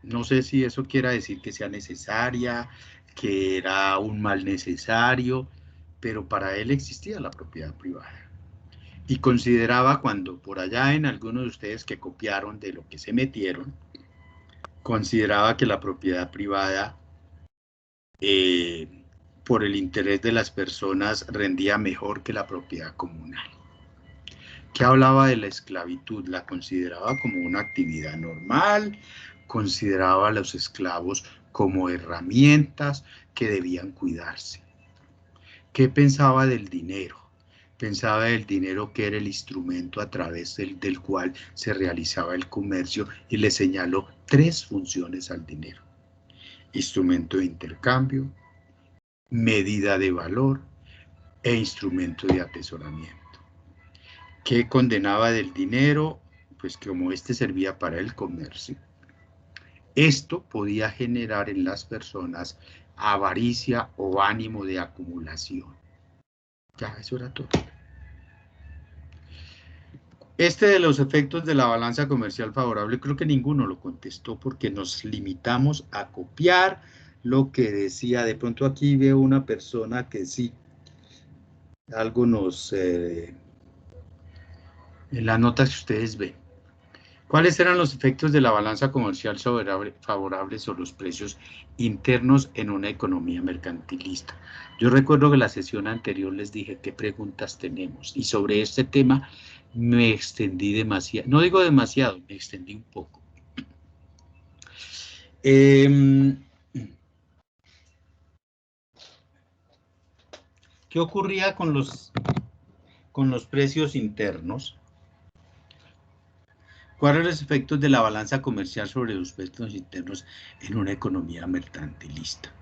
No sé si eso quiera decir que sea necesaria, que era un mal necesario, pero para él existía la propiedad privada. Y consideraba cuando por allá en algunos de ustedes que copiaron de lo que se metieron, consideraba que la propiedad privada, por el interés de las personas, rendía mejor que la propiedad comunal. Que hablaba de la esclavitud, la consideraba como una actividad normal, consideraba a los esclavos como herramientas que debían cuidarse. ¿Qué pensaba del dinero? Pensaba del dinero que era el instrumento a través del cual se realizaba el comercio y le señaló 3 funciones al dinero: instrumento de intercambio, medida de valor e instrumento de atesoramiento. ¿Qué condenaba del dinero? Pues que como este servía para el comercio, esto podía generar en las personas avaricia o ánimo de acumulación. Ya, eso era todo. Este de los efectos de la balanza comercial favorable, creo que ninguno lo contestó porque nos limitamos a copiar lo que decía. De pronto aquí veo una persona que sí, algo nos... en las notas que ustedes ven. ¿Cuáles eran los efectos de la balanza comercial favorable sobre los precios internos en una economía mercantilista? Yo recuerdo que la sesión anterior les dije qué preguntas tenemos y sobre este tema me extendí demasiado, no digo demasiado, me extendí un poco. ¿Qué ocurría con los precios internos? ¿Cuáles son los efectos de la balanza comercial sobre los precios internos en una economía mercantilista?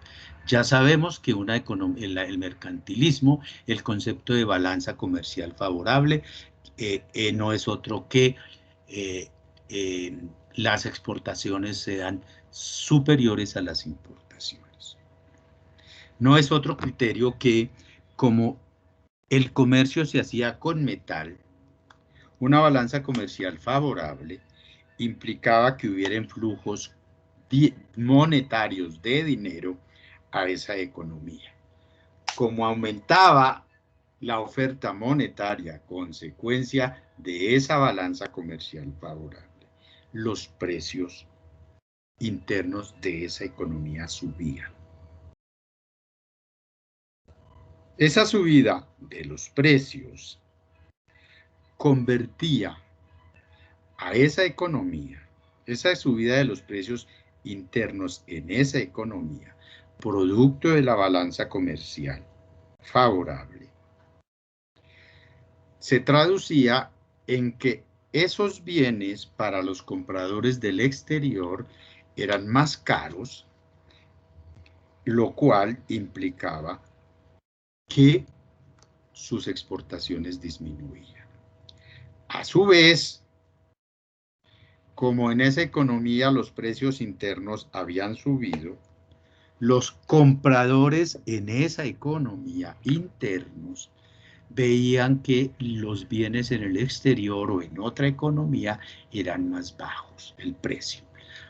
Ya sabemos que el mercantilismo, el concepto de balanza comercial favorable, no es otro que eh, las exportaciones sean superiores a las importaciones. No es otro criterio que, como el comercio se hacía con metal, una balanza comercial favorable implicaba que hubieran flujos monetarios de dinero a esa economía. Como aumentaba la oferta monetaria consecuencia de esa balanza comercial favorable, los precios internos de esa economía subían. Esa subida de los precios convertía a esa economía, esa subida de los precios internos en esa economía, producto de la balanza comercial favorable, se traducía en que esos bienes para los compradores del exterior eran más caros, lo cual implicaba que sus exportaciones disminuían. A su vez, como en esa economía los precios internos habían subido, los compradores en esa economía internos veían que los bienes en el exterior o en otra economía eran más bajos, el precio,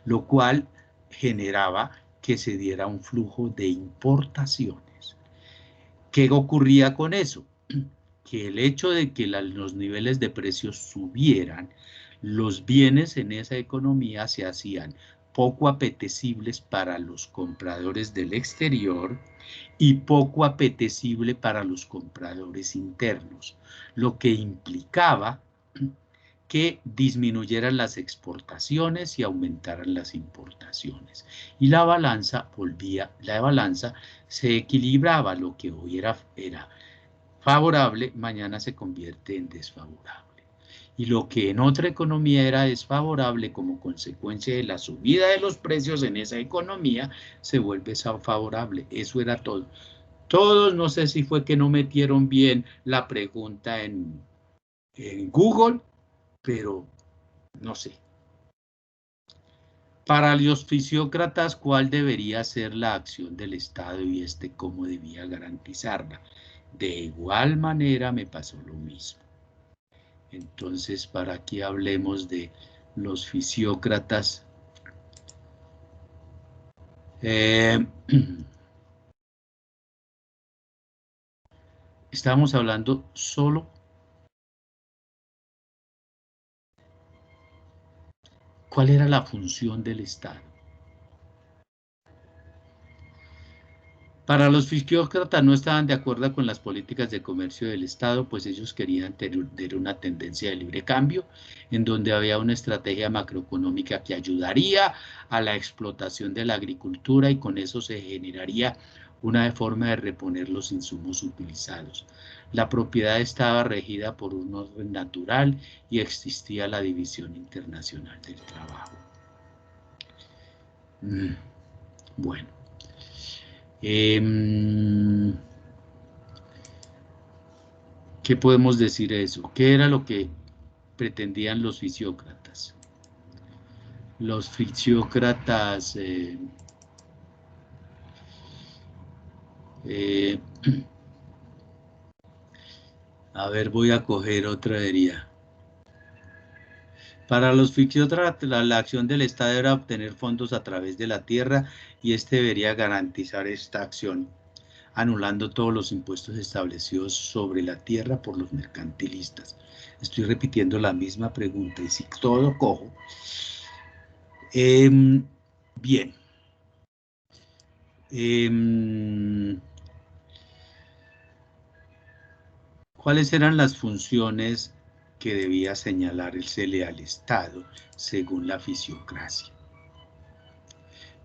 lo cual generaba que se diera un flujo de importaciones. ¿Qué ocurría con eso? Que el hecho de que los niveles de precios subieran, los bienes en esa economía se hacían poco apetecibles para los compradores del exterior y poco apetecible para los compradores internos, lo que implicaba que disminuyeran las exportaciones y aumentaran las importaciones. Y la balanza se equilibraba, lo que hoy era favorable, mañana se convierte en desfavorable. Y lo que en otra economía era desfavorable como consecuencia de la subida de los precios en esa economía, se vuelve favorable. Eso era todo. Todos, no sé si fue que no metieron bien la pregunta en Google, pero no sé. Para los fisiócratas, ¿cuál debería ser la acción del Estado y cómo debía garantizarla? De igual manera me pasó lo mismo. Entonces, para que hablemos de los fisiócratas, Eh, Estábamos hablando solo cuál era la función del Estado. Para los fisiócratas no estaban de acuerdo con las políticas de comercio del Estado, pues ellos querían tener una tendencia de libre cambio, en donde había una estrategia macroeconómica que ayudaría a la explotación de la agricultura y con eso se generaría una forma de reponer los insumos utilizados. La propiedad estaba regida por un orden natural y existía la división internacional del trabajo. Bueno. ¿Qué podemos decir de eso? ¿Qué era lo que pretendían los fisiócratas? Los fisiócratas eh, a ver, voy a coger otra herida. Para los fisiócratas, la acción del Estado era obtener fondos a través de la tierra y este debería garantizar esta acción, anulando todos los impuestos establecidos sobre la tierra por los mercantilistas. Estoy repitiendo la misma pregunta y si todo cojo. Bien. ¿Cuáles eran las funciones que debía señalarse al Estado según la fisiocracia?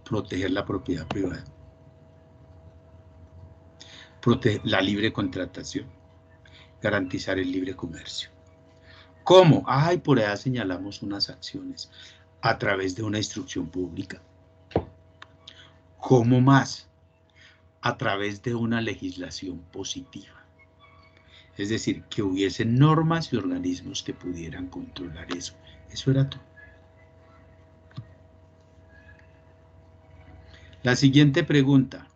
Proteger la propiedad privada, proteger la libre contratación, garantizar el libre comercio. ¿Cómo? Ay, por allá señalamos unas acciones a través de una instrucción pública. ¿Cómo más? A través de una legislación positiva. Es decir, que hubiesen normas y organismos que pudieran controlar eso. Eso era todo. La siguiente pregunta.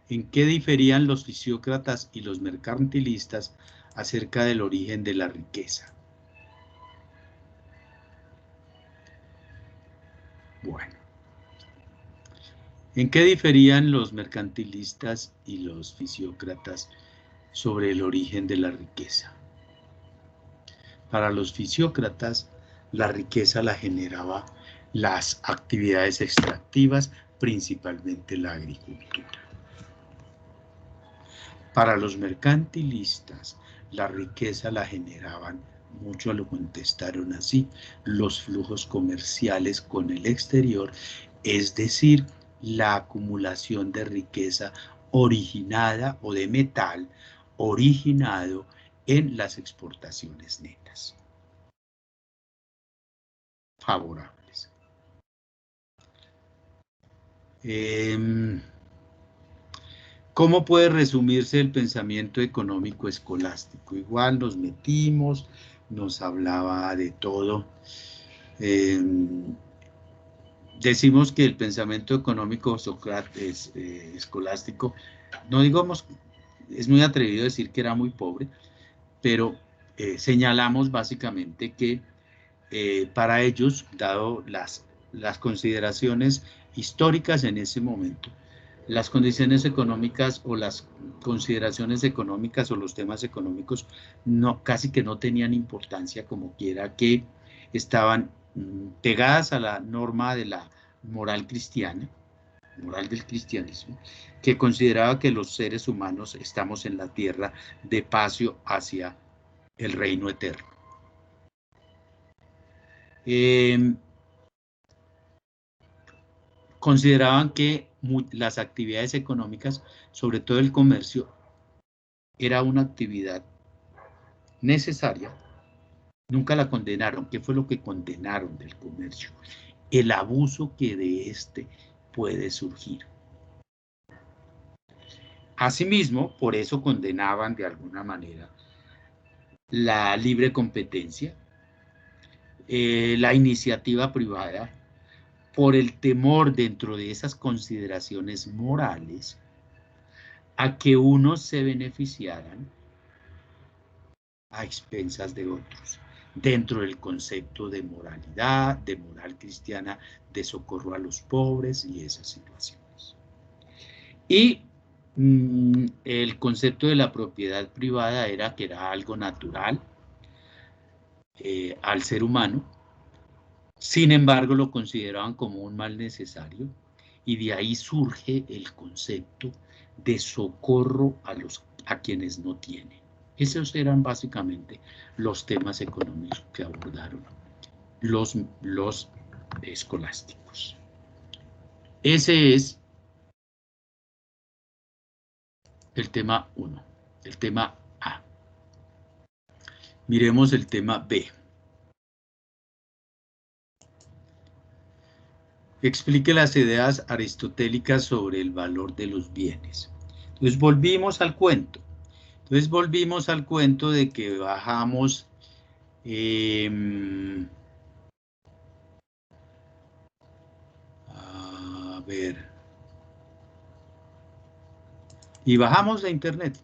¿En qué diferían los fisiócratas y los mercantilistas acerca del origen de la riqueza? Bueno. ¿En qué diferían los mercantilistas y los fisiócratas sobre el origen de la riqueza? Para los fisiócratas, la riqueza la generaba las actividades extractivas, principalmente la agricultura. Para los mercantilistas, la riqueza la generaban, muchos lo contestaron así, los flujos comerciales con el exterior, es decir, la acumulación de riqueza originada o de metal originado en las exportaciones netas favorables. ¿Cómo puede resumirse el pensamiento económico escolástico? Igual nos metimos, nos hablaba de todo. Decimos que el pensamiento económico escolástico, no digamos, es muy atrevido decir que era muy pobre, pero señalamos básicamente que para ellos, dado las consideraciones históricas en ese momento, las condiciones económicas o las consideraciones económicas o los temas económicos no, casi que no tenían importancia, como quiera que estaban pegadas a la norma de la moral cristiana, moral del cristianismo, que consideraba que los seres humanos estamos en la tierra de paso hacia el reino eterno. Consideraban que las actividades económicas, sobre todo el comercio, era una actividad necesaria. Nunca la condenaron. ¿Qué fue lo que condenaron del comercio? El abuso que de este puede surgir. Asimismo, por eso condenaban de alguna manera la libre competencia, la iniciativa privada, por el temor dentro de esas consideraciones morales a que unos se beneficiaran a expensas de otros, dentro del concepto de moralidad, de moral cristiana, de socorro a los pobres y esas situaciones. Y el concepto de la propiedad privada era que era algo natural al ser humano. Sin embargo, lo consideraban como un mal necesario y de ahí surge el concepto de socorro a quienes no tienen. Esos eran básicamente los temas económicos que abordaron los escolásticos. Ese es el tema 1, el tema A. Miremos el tema B. Explique las ideas aristotélicas sobre el valor de los bienes. Entonces volvimos al cuento. De que bajamos a ver, y bajamos de internet.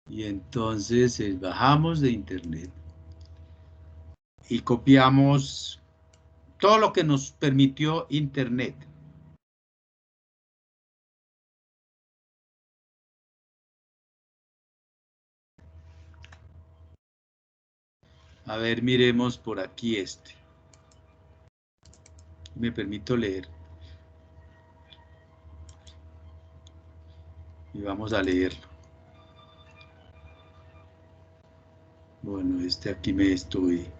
Y entonces bajamos de internet y copiamos todo lo que nos permitió internet. A ver, miremos por aquí este. Me permito leer. Y vamos a leerlo. Bueno, este aquí me estoy...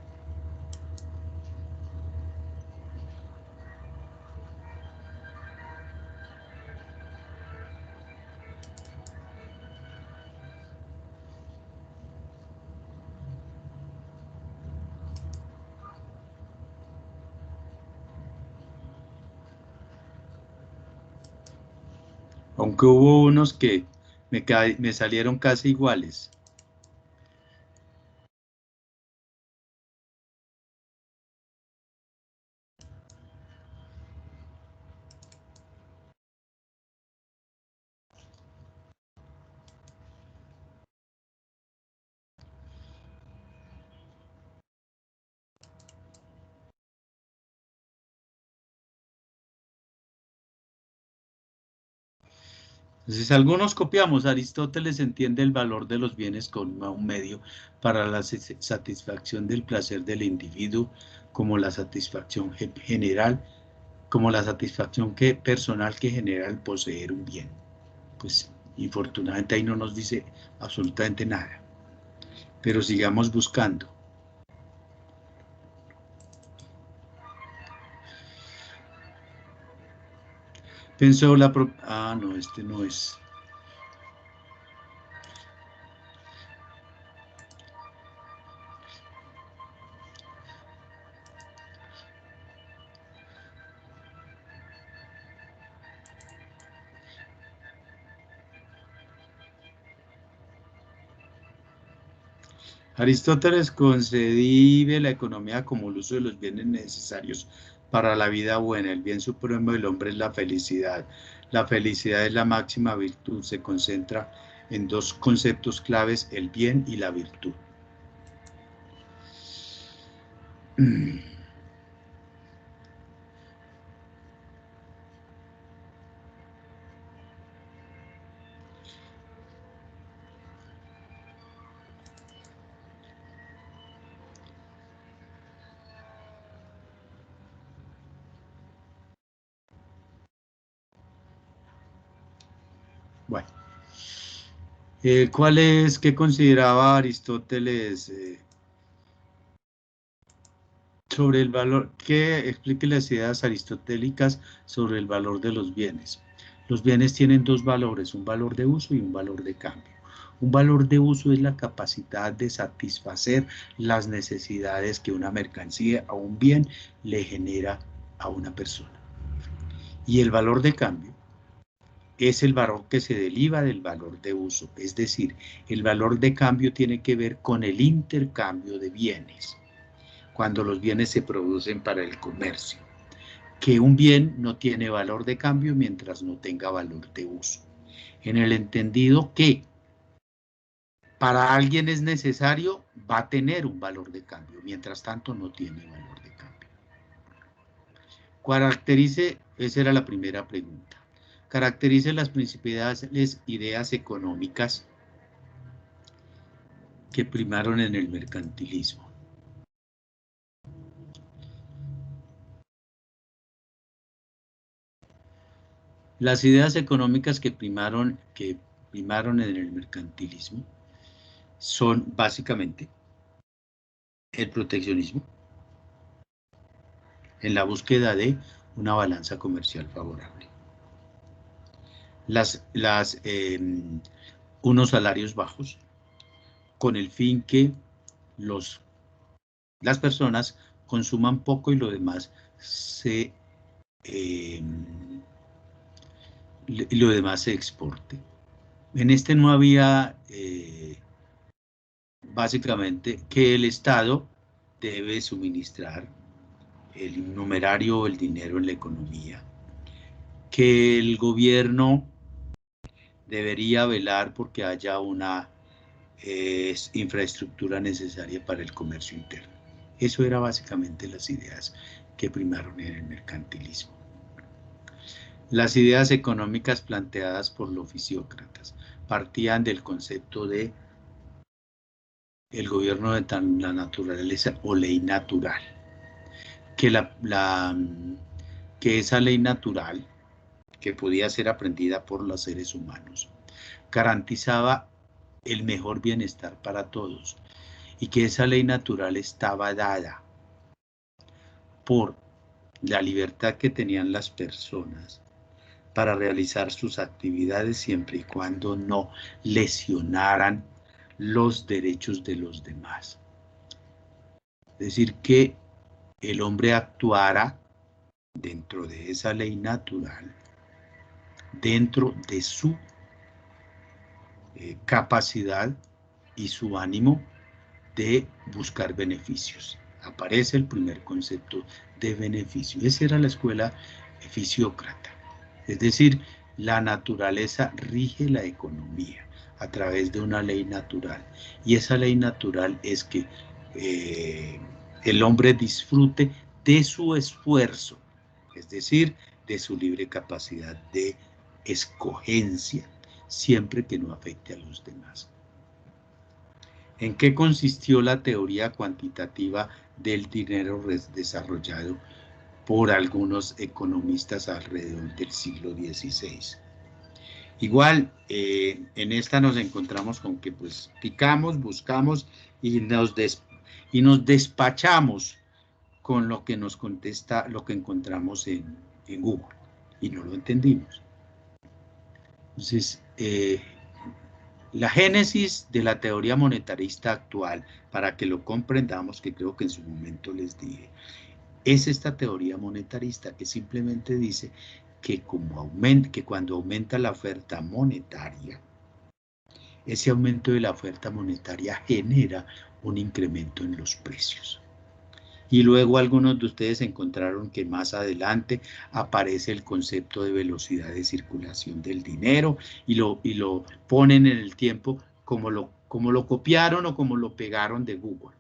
Aunque hubo unos que me salieron casi iguales. Entonces, algunos copiamos. Aristóteles entiende el valor de los bienes como un medio para la satisfacción del placer del individuo, como la satisfacción general, como la satisfacción personal que genera el poseer un bien. Pues, infortunadamente ahí no nos dice absolutamente nada. Pero sigamos buscando. Pensó la... no, este no es... Aristóteles concibe la economía como el uso de los bienes necesarios para la vida buena. El bien supremo del hombre es la felicidad. La felicidad es la máxima virtud. Se concentra en dos conceptos claves, el bien y la virtud. Bueno, ¿qué consideraba Aristóteles sobre el valor? ¿Qué explique las ideas aristotélicas sobre el valor de los bienes? Los bienes tienen dos valores, un valor de uso y un valor de cambio. Un valor de uso es la capacidad de satisfacer las necesidades que una mercancía o un bien le genera a una persona. Y el valor de cambio es el valor que se deriva del valor de uso. Es decir, el valor de cambio tiene que ver con el intercambio de bienes, cuando los bienes se producen para el comercio. Que un bien no tiene valor de cambio mientras no tenga valor de uso. En el entendido que para alguien es necesario, va a tener un valor de cambio, mientras tanto no tiene valor de cambio. Esa era la primera pregunta. Caracterice las principales ideas económicas que primaron en el mercantilismo. Las ideas económicas que primaron en el mercantilismo son básicamente el proteccionismo en la búsqueda de una balanza comercial favorable. Unos salarios bajos con el fin que las personas consuman poco y lo demás se exporte. En este no había básicamente que el Estado debe suministrar el numerario o el dinero en la economía, que el gobierno debería velar porque haya una infraestructura necesaria para el comercio interno. Eso era básicamente las ideas que primaron en el mercantilismo. Las ideas económicas planteadas por los fisiócratas partían del concepto de el gobierno de la naturaleza o ley natural, que esa ley natural, que podía ser aprendida por los seres humanos, garantizaba el mejor bienestar para todos y que esa ley natural estaba dada por la libertad que tenían las personas para realizar sus actividades siempre y cuando no lesionaran los derechos de los demás. Es decir, que el hombre actuara dentro de esa ley natural, dentro de su capacidad y su ánimo de buscar beneficios. Aparece el primer concepto de beneficio. Esa era la escuela fisiócrata. Es decir, la naturaleza rige la economía a través de una ley natural. Y esa ley natural es que el hombre disfrute de su esfuerzo, es decir, de su libre capacidad de escogencia, siempre que no afecte a los demás. ¿En qué consistió la teoría cuantitativa del dinero desarrollado por algunos economistas alrededor del siglo XVI? Igual, en esta nos encontramos con que pues picamos, buscamos y nos despachamos con lo que nos contesta, lo que encontramos en Google, y no lo entendimos. Entonces, la génesis de la teoría monetarista actual, para que lo comprendamos, que creo que en su momento les dije, es esta teoría monetarista que simplemente dice que cuando aumenta la oferta monetaria, ese aumento de la oferta monetaria genera un incremento en los precios. Y luego algunos de ustedes encontraron que más adelante aparece el concepto de velocidad de circulación del dinero y lo ponen en el tiempo como lo copiaron o como lo pegaron de Google.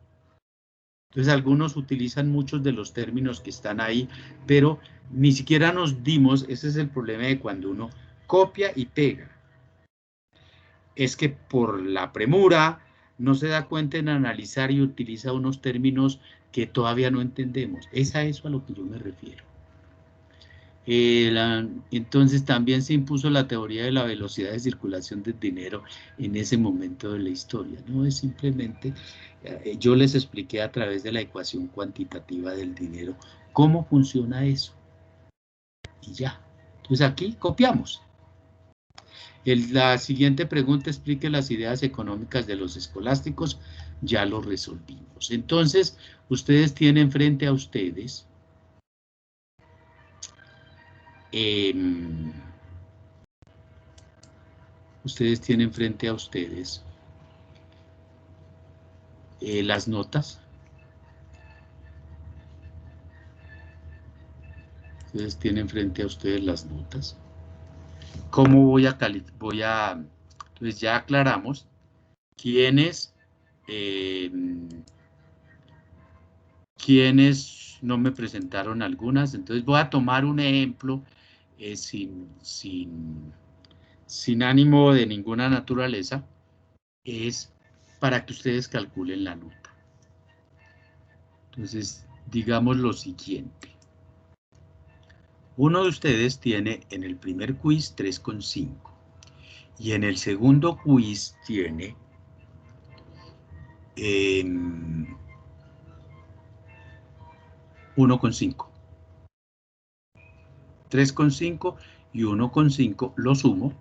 Entonces algunos utilizan muchos de los términos que están ahí, pero ni siquiera nos dimos, ese es el problema de cuando uno copia y pega. Es que por la premura no se da cuenta en analizar y utiliza unos términos que todavía no entendemos. Es a eso a lo que yo me refiero. Entonces también se impuso la teoría de la velocidad de circulación del dinero en ese momento de la historia. No es simplemente, yo les expliqué a través de la ecuación cuantitativa del dinero cómo funciona eso. Y ya. Entonces aquí copiamos. La siguiente pregunta, explique las ideas económicas de los escolásticos, ya lo resolvimos. Entonces, ustedes tienen frente a ustedes las notas. Ustedes tienen frente a ustedes las notas. ¿Cómo voy a calificar? Entonces ya aclaramos quiénes no me presentaron algunas, entonces voy a tomar un ejemplo sin ánimo de ninguna naturaleza, es para que ustedes calculen la nota. Entonces, digamos lo siguiente. Uno de ustedes tiene en el primer quiz 3,5 y en el segundo quiz tiene 1,5. 3,5 y 1,5 lo sumo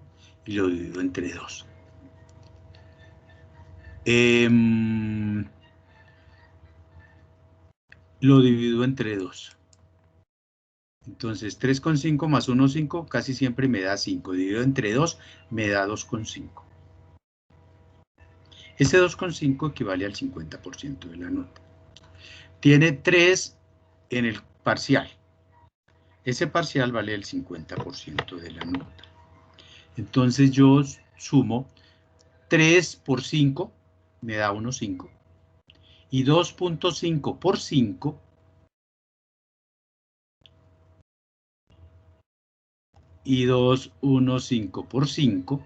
y lo divido entre 2. Lo divido entre 2. Entonces 3,5 más 1,5 casi siempre me da 5. Dividido entre 2 me da 2,5. Ese 2,5 equivale al 50% de la nota. Tiene 3 en el parcial. Ese parcial vale el 50% de la nota. Entonces yo sumo 3 por 5, me da 1,5. Y 2,5 por 5 y 2,15 por 5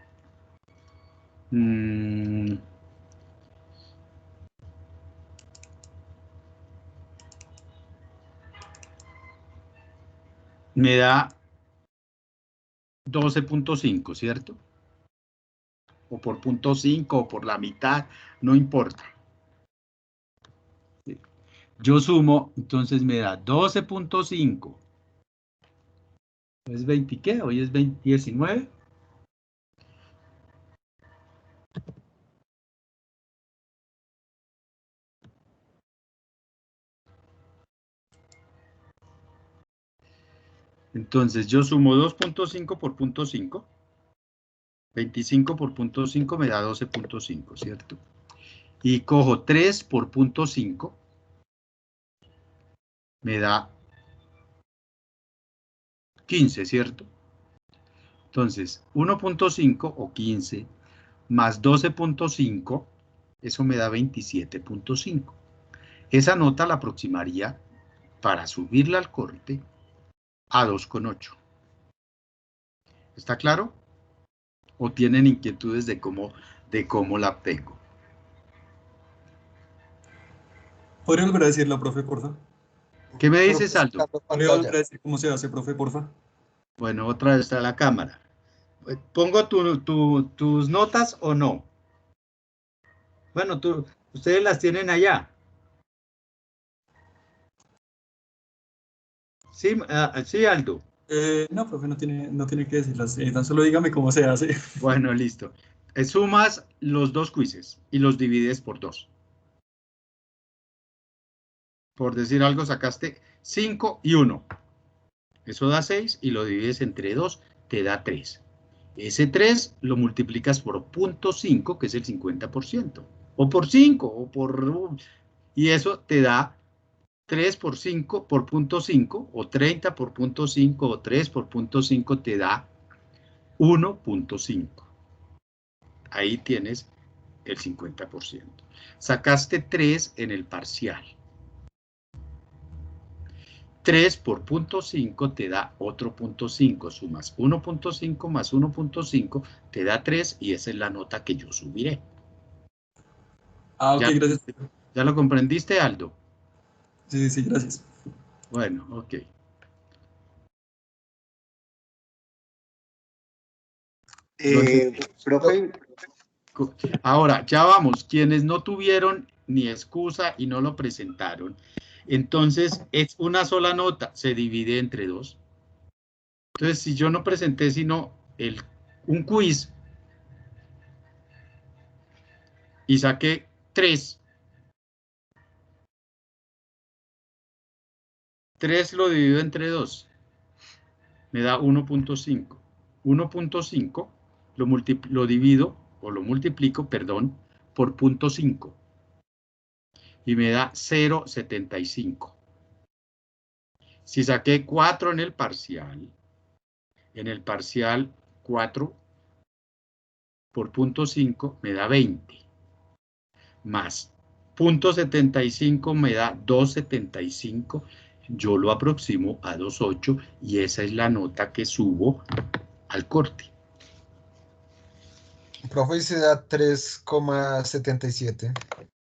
me da 12,5, ¿cierto? O por 0,5 o por la mitad, no importa. Yo sumo, entonces me da 12,5. ¿Es 20 qué? Hoy es 19. Entonces yo sumo 2,5 por 0,5. 25 por 0,5 me da 12,5, ¿cierto? Y cojo 3 por 0,5, me da 15, ¿cierto? Entonces, 1,5 o 15 más 12,5, eso me da 27,5. Esa nota la aproximaría para subirla al corte a 2,8. ¿Está claro? ¿O tienen inquietudes de cómo la obtengo? ¿Podría volver a decirlo, profe, porfa? ¿Qué me dices, Aldo? ¿Podría volver a decir cómo se hace, profe, porfa? Bueno, otra vez está la cámara. ¿Pongo tus notas o no? Bueno, ustedes las tienen allá. Sí, sí, Aldo. No, profe, no tiene que decirlas. Tan solo dígame cómo se hace. Bueno, listo. Sumas los dos quizzes y los divides por 2. Por decir algo, sacaste 5 y 1. Eso da 6 y lo divides entre 2, te da 3. Ese 3 lo multiplicas por 0,5, que es el 50%. O por 5, o por... Y eso te da 3 por 5 por 0,5, o 30 por 0,5, o 3 por 0,5 te da 1,5. Ahí tienes el 50%. Sacaste 3 en el parcial. 3 por 0,5 te da otro 0,5. Sumas 1,5 más 1,5 te da 3 y esa es la nota que yo subiré. Ok, gracias. ¿Ya lo comprendiste, Aldo? Sí, gracias. Bueno, ok. Profe. Ahora, ya vamos. Quienes no tuvieron ni excusa y no lo presentaron, entonces es una sola nota, se divide entre 2. Entonces, si yo no presenté sino un quiz y saqué 3, 3 lo divido entre 2, me da 1,5. 1,5 lo divido, o lo multiplico, perdón, por 0,5. Y me da 0,75. Si saqué 4 en el parcial 4 por 0,5 me da 20. Más 0,75 me da 2,75. yo lo aproximo a 2.8 y esa es la nota que subo al corte. Profe, se da 3,77.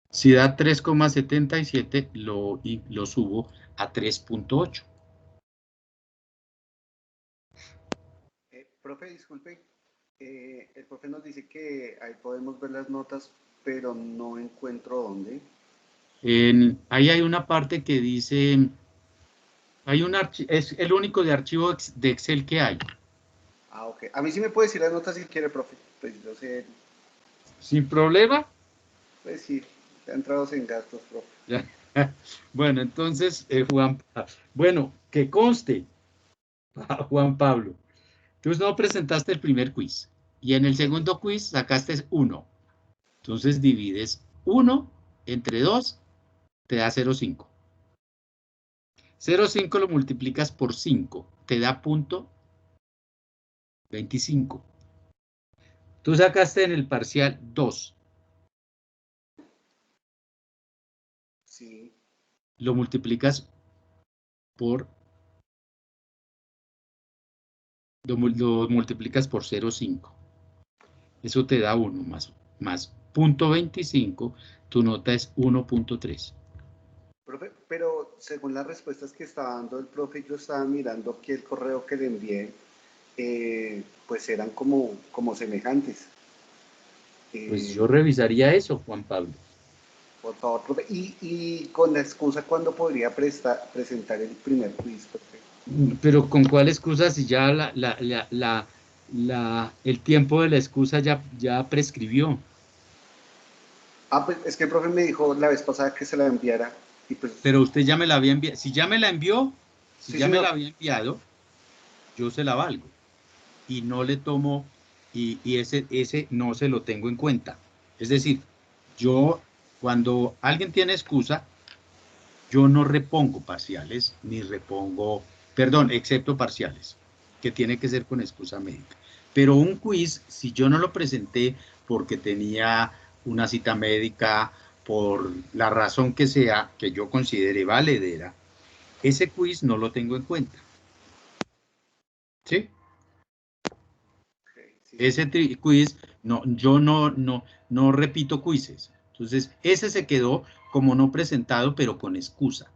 Si da 3,77, lo subo a 3.8. Profe, disculpe, el profe nos dice que ahí podemos ver las notas, pero no encuentro dónde. Ahí hay una parte que dice, es el único de archivo de Excel que hay. Ah, ok. A mí sí me puede decir las notas si quiere, profe. Pues yo sé, Sin problema. pues sí, ya entrados en gastos, profe. Bueno, entonces, bueno, que conste, Juan Pablo, tú no presentaste el primer quiz y en el segundo quiz sacaste 1. Entonces divides 1 entre 2, te da 0,5. 0,5 lo multiplicas por 5, te da punto 25. Tú sacaste en el parcial 2. Sí. Lo multiplicas por, lo multiplicas por 0,5. Eso te da 1 más punto 25, tu nota es 1.3. Profe, pero según las respuestas que estaba dando el profe, yo estaba mirando aquí el correo que le envié, pues eran como semejantes. Pues yo revisaría eso, Juan Pablo. Por favor, profe. Y con la excusa, ¿cuándo podría presentar el primer quiz, profe? Pero ¿con cuál excusa si ya el tiempo de la excusa ya prescribió? Ah, pues es que el profe me dijo la vez pasada que se la enviara. Y pues, Pero usted ya me la había enviado. Si ya me la envió, si sí, ya me la señor. había enviado, yo se la valgo. Y no le tomo, y ese no se lo tengo en cuenta. Es decir, yo, cuando alguien tiene excusa, yo no repongo parciales, ni repongo, perdón, excepto parciales, que tiene que ser con excusa médica. Pero un quiz, si yo no lo presenté porque tenía una cita médica, por la razón que sea, que yo considere valedera, ese quiz no lo tengo en cuenta. ¿Sí? Okay, sí, Ese señor. quiz, no, yo no repito quizzes. Entonces, ese se quedó como no presentado, pero con excusa.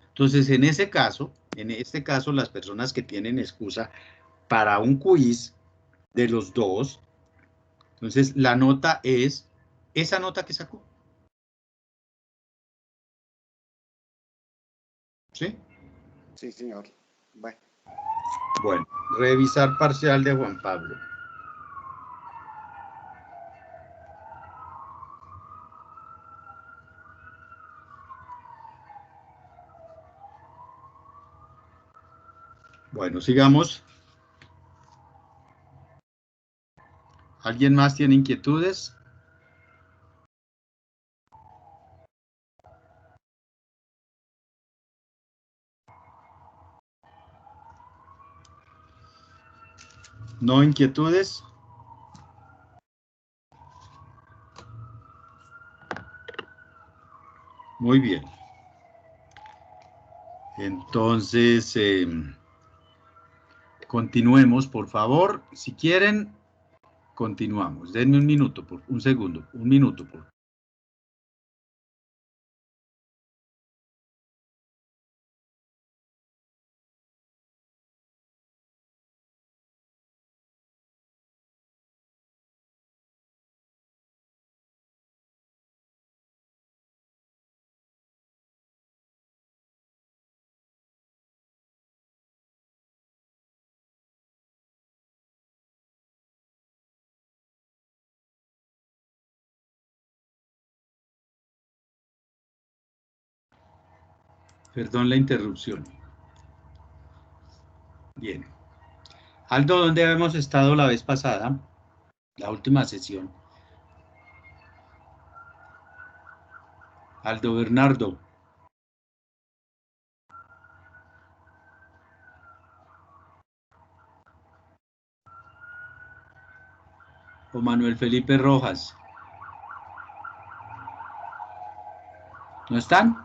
Entonces, en este caso, las personas que tienen excusa para un quiz de los dos, entonces la nota es esa nota que sacó. ¿Sí? Sí, señor. Bueno. Bueno, revisar parcial de Juan Pablo. Bueno, sigamos. ¿Alguien más tiene inquietudes? ¿No inquietudes? Muy bien. Entonces, continuemos, por favor. Si quieren, continuamos. Denme un minuto, un segundo, un minuto, por favor. Perdón la interrupción. Bien. Aldo, ¿dónde habíamos estado la vez pasada? La última sesión. Aldo Bernardo. O Manuel Felipe Rojas. ¿No están?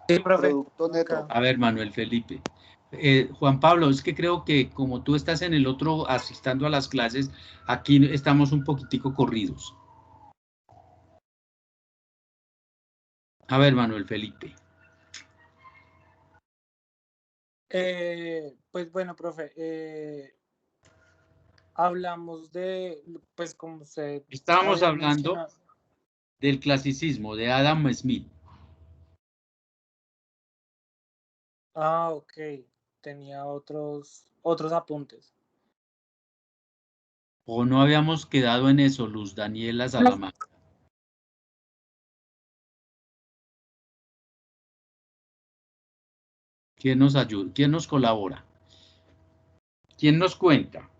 Sí, profe. Producto neto. Acá. A ver, Manuel Felipe. Juan Pablo, es que creo que como tú estás en el otro asistiendo a las clases, aquí estamos un poquitico corridos. A ver, Manuel Felipe. Pues bueno, profe, hablamos de, pues como usted Estábamos había hablando mencionado. del clasicismo de Adam Smith. Ah, ok. Tenía otros apuntes. ¿O no habíamos quedado en eso, Luz Daniela Salamanca? ¿Quién nos ayuda? ¿Quién nos colabora? ¿Quién nos cuenta?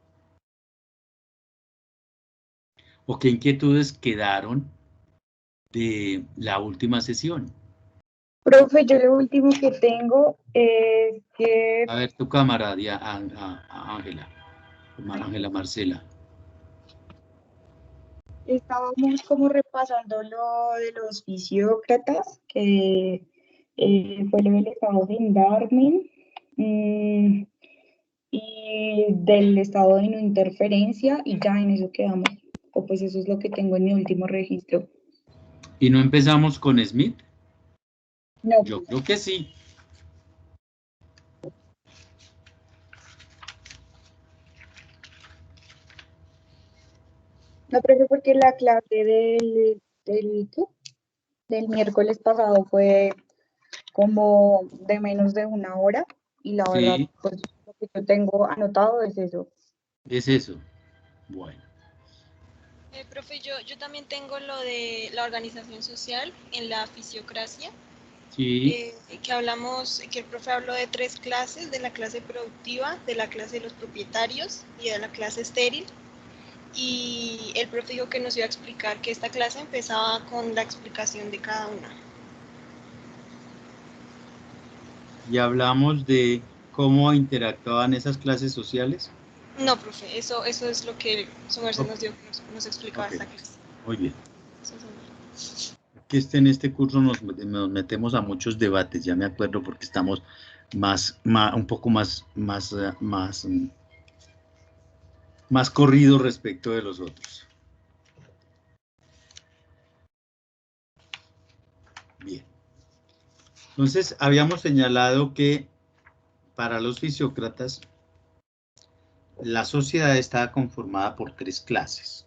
¿O qué inquietudes quedaron de la última sesión? Profe, yo lo último que tengo es que A ver, tu cámara, Ángela. Ángela Marcela. estábamos como repasando lo de los fisiócratas, que fue lo del estado de Darwin, y del estado de no interferencia, y ya en eso quedamos. O pues eso es lo que tengo en mi último registro. ¿Y no empezamos con Smith? No, Yo creo que sí. no, profe, porque la clase ¿qué? Del miércoles pasado fue como de menos de una hora y la verdad, Sí, pues lo que yo tengo anotado es eso. es eso. Bueno, Profe, yo también tengo lo de la organización social en la fisiocracia, sí. que hablamos, que el profe habló de 3 clases, de la clase productiva, de la clase de los propietarios y de la clase estéril. Y el profe dijo que nos iba a explicar que esta clase empezaba con la explicación de cada una. Y hablamos de cómo interactuaban esas clases sociales. No, profe, eso es lo que su merced Ok. nos dio, nos explicaba Ok. esta clase. Muy bien. Eso es Que en este curso nos metemos a muchos debates, ya me acuerdo, porque estamos un poco más corridos respecto de los otros. Bien. Entonces, habíamos señalado que para los fisiócratas, la sociedad estaba conformada por 3 clases.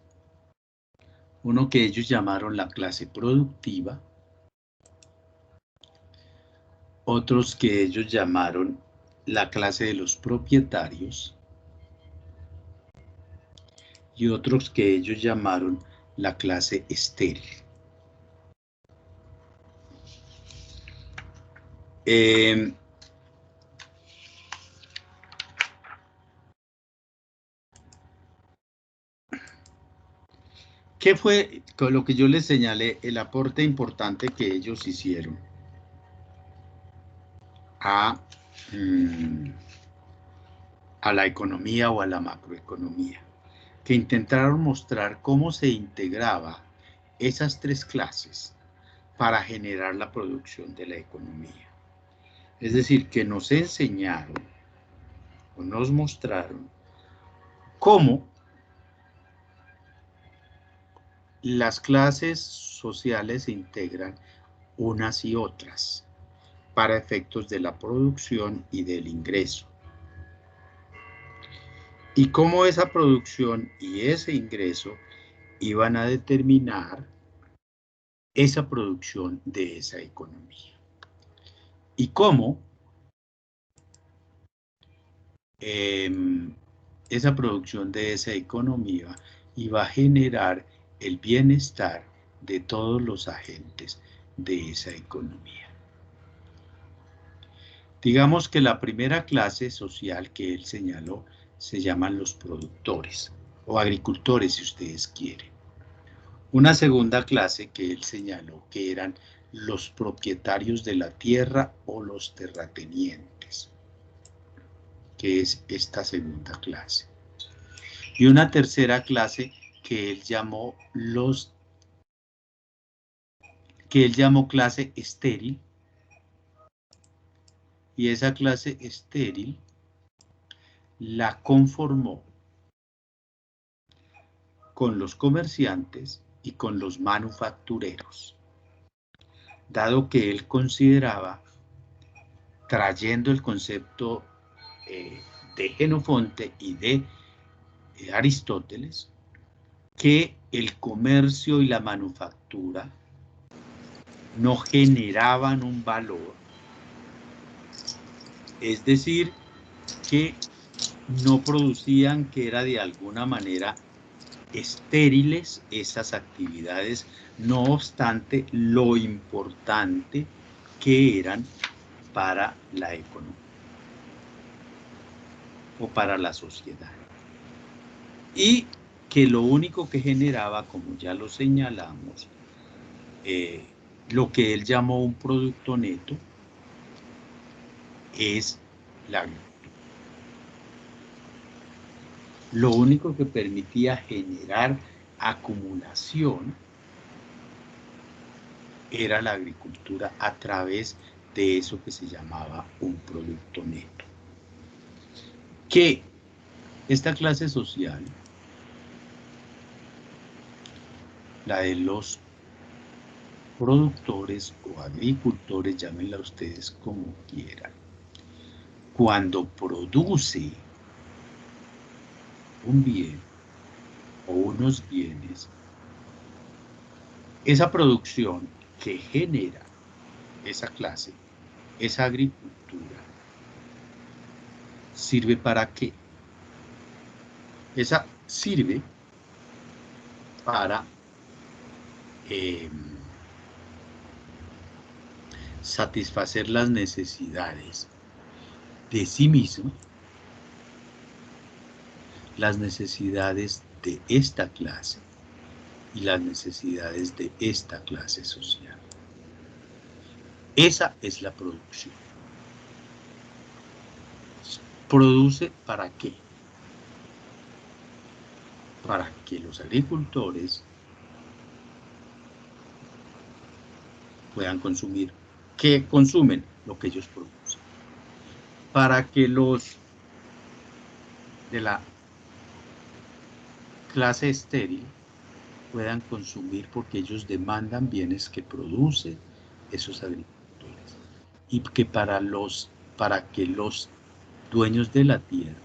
Uno que ellos llamaron la clase productiva, otros que ellos llamaron la clase de los propietarios y otros que ellos llamaron la clase estéril. ¿Qué fue con lo que yo les señalé el aporte importante que ellos hicieron a la economía o a la macroeconomía? Que intentaron mostrar cómo se integraba esas 3 clases para generar la producción de la economía. Es decir, que nos enseñaron o nos mostraron cómo las clases sociales se integran unas y otras para efectos de la producción y del ingreso. Y cómo esa producción y ese ingreso iban a determinar esa producción de esa economía. Y cómo esa producción de esa economía iba a generar el bienestar de todos los agentes de esa economía. Digamos que la primera clase social que él señaló se llaman los productores o agricultores, si ustedes quieren. Una segunda clase que él señaló que eran los propietarios de la tierra o los terratenientes, que es esta segunda clase. Y una tercera clase que él llamó clase estéril, y esa clase estéril la conformó con los comerciantes y con los manufactureros, dado que él consideraba, trayendo el concepto de Jenofonte y de Aristóteles, que el comercio y la manufactura no generaban un valor, es decir, que no producían, que era de alguna manera estériles esas actividades, no obstante lo importante que eran para la economía o para la sociedad. Y que lo único que generaba, como ya lo señalamos, lo que él llamó un producto neto, es la agricultura. Lo único que permitía generar acumulación era la agricultura a través de eso que se llamaba un producto neto. Que esta clase social, la de los productores o agricultores, llámenla ustedes como quieran, cuando produce un bien o unos bienes, esa producción que genera esa clase, esa agricultura, ¿sirve para qué? Esa sirve para satisfacer las necesidades de sí mismo, las necesidades de esta clase y las necesidades de esta clase social. Esa es la producción. ¿Produce para qué? Para que los agricultores puedan consumir. ¿Qué consumen? Lo que ellos producen. Para que los de la clase estéril puedan consumir, porque ellos demandan bienes que producen esos agricultores. Y que para que los dueños de la tierra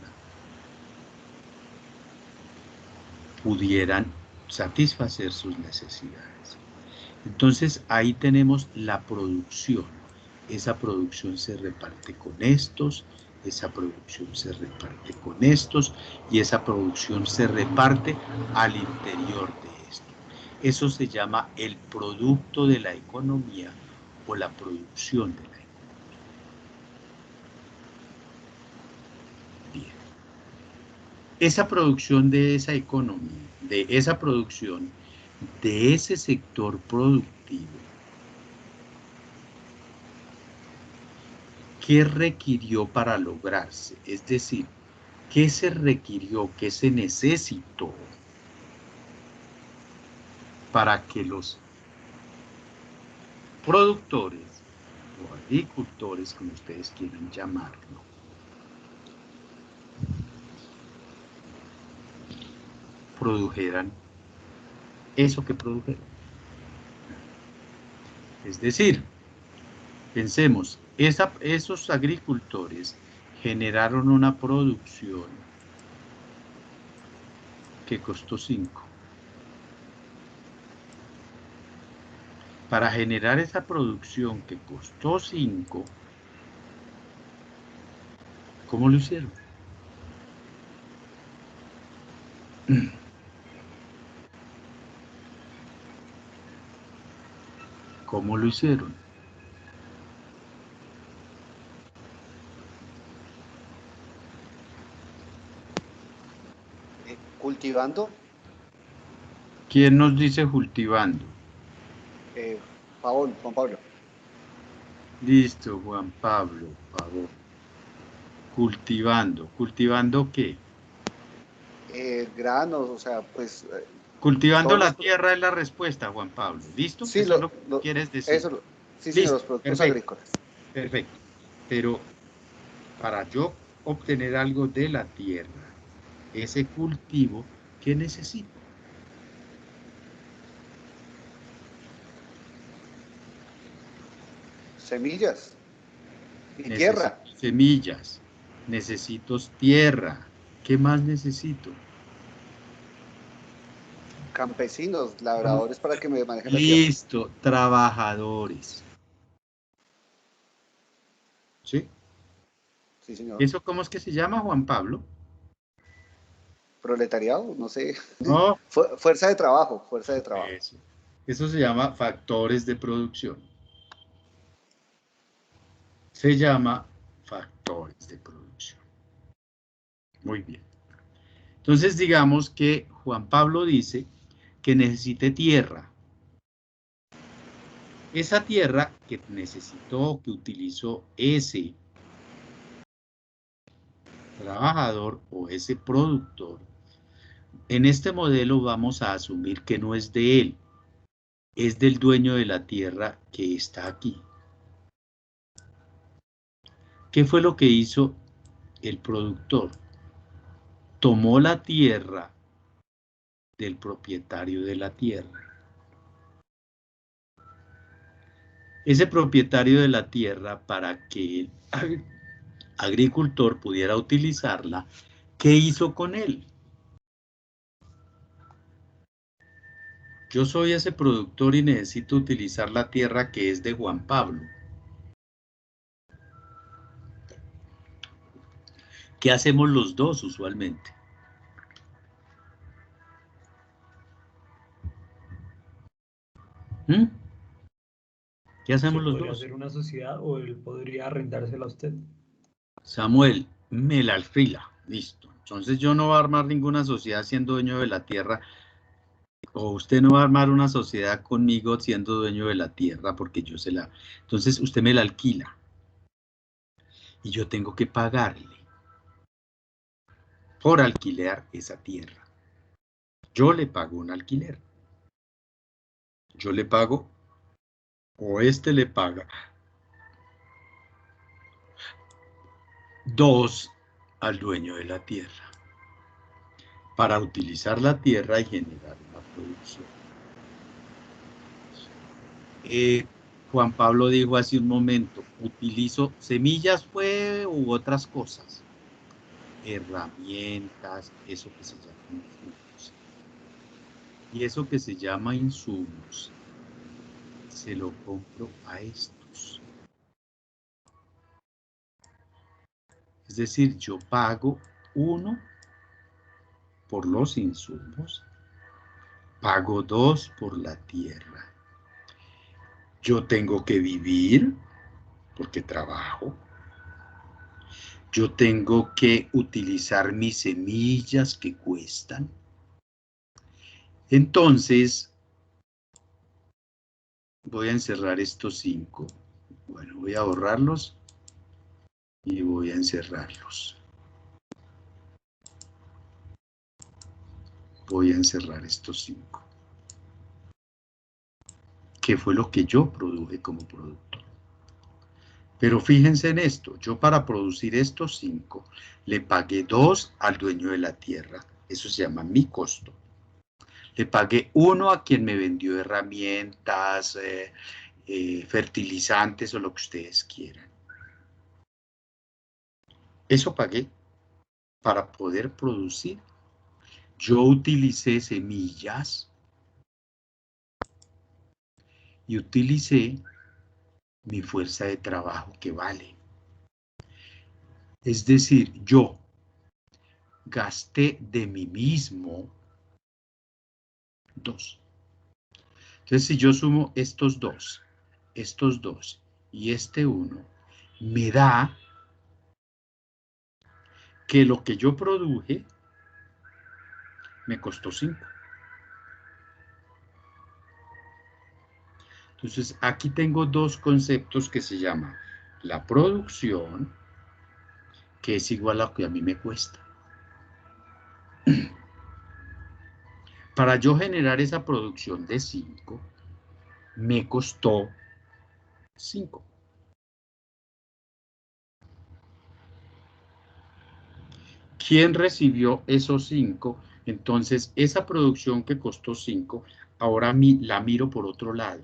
pudieran satisfacer sus necesidades. Entonces ahí tenemos la producción. Esa producción se reparte con estos, esa producción se reparte con estos, y esa producción se reparte al interior de esto. Eso se llama el producto de la economía o la producción de la economía. Bien. Esa producción de esa economía, de esa producción, de ese sector productivo, ¿qué requirió para lograrse? Es decir, ¿qué se requirió, qué se necesitó para que los productores o agricultores, como ustedes quieran llamarlo, produjeran eso que produjeron? Es decir, pensemos, esos agricultores generaron una producción que costó 5. Para generar esa producción que costó 5, ¿cómo lo hicieron? ¿Cómo lo hicieron? Cultivando. ¿Quién nos dice cultivando? Juan Pablo. Listo, Juan Pablo, por favor. Cultivando. ¿Cultivando qué? Granos, o sea, pues... Cultivando la tierra es la respuesta, Juan Pablo. ¿Listo? Sí, eso es lo que quieres decir. Eso, sí, listo, los productos perfecto, agrícolas. Perfecto. Pero para yo obtener algo de la tierra, ese cultivo que necesito. Semillas y Necesito tierra. semillas, necesito tierra. ¿Qué más necesito? Campesinos, labradores para que me manejen la tierra. Listo, trabajadores. ¿Sí? Sí, señor. ¿Eso cómo es que se llama, Juan Pablo? Proletariado, no sé. No, Fuerza de trabajo, fuerza de trabajo. eso se llama factores de producción. Se llama factores de producción. Muy bien. Entonces digamos que Juan Pablo dice que necesite tierra. Esa tierra que necesitó, que utilizó ese trabajador o ese productor, en este modelo vamos a asumir que no es de él, es del dueño de la tierra que está aquí. ¿Qué fue lo que hizo el productor? Tomó la tierra del propietario de la tierra. Ese propietario de la tierra, para que el agricultor pudiera utilizarla, ¿qué hizo con él? Yo soy ese productor y necesito utilizar la tierra que es de Juan Pablo. ¿Qué hacemos los dos usualmente? ¿Mm? ¿Qué hacemos los Podría dos? ser una sociedad o él podría arrendársela a usted. Samuel, me la alquila. Listo. Entonces yo no voy a armar ninguna sociedad siendo dueño de la tierra, o usted no va a armar una sociedad conmigo siendo dueño de la tierra porque yo se la... Entonces usted me la alquila y yo tengo que pagarle por alquiler esa tierra. Yo le pago un alquiler. Yo le pago o este le paga 2 al dueño de la tierra para utilizar la tierra y generar una producción. Juan Pablo dijo hace un momento, utilizo semillas u otras cosas, herramientas, eso que se llama insumos. Y eso que se llama insumos, se lo compro a estos. Es decir, yo pago 1 por los insumos, pago 2 por la tierra. Yo tengo que vivir porque trabajo. Yo tengo que utilizar mis semillas que cuestan. Entonces, voy a encerrar estos 5. Bueno, voy a borrarlos y voy a encerrarlos. Voy a encerrar estos 5. ¿Qué fue lo que yo produje como productor? Pero fíjense en esto, yo para producir estos 5 le pagué 2 al dueño de la tierra, eso se llama mi costo. Le pagué 1 a quien me vendió herramientas, fertilizantes o lo que ustedes quieran. Eso pagué para poder producir. Yo utilicé semillas y utilicé mi fuerza de trabajo que vale. Es decir, yo gasté de mí mismo 2. Entonces, si yo sumo estos 2 y este 1, me da que lo que yo produje me costó 5. Entonces, aquí tengo 2 conceptos que se llaman la producción, que es igual a lo que a mí me cuesta. Para yo generar esa producción de 5, me costó 5. ¿quién recibió esos 5? Entonces, esa producción que costó 5, ahora la miro por otro lado.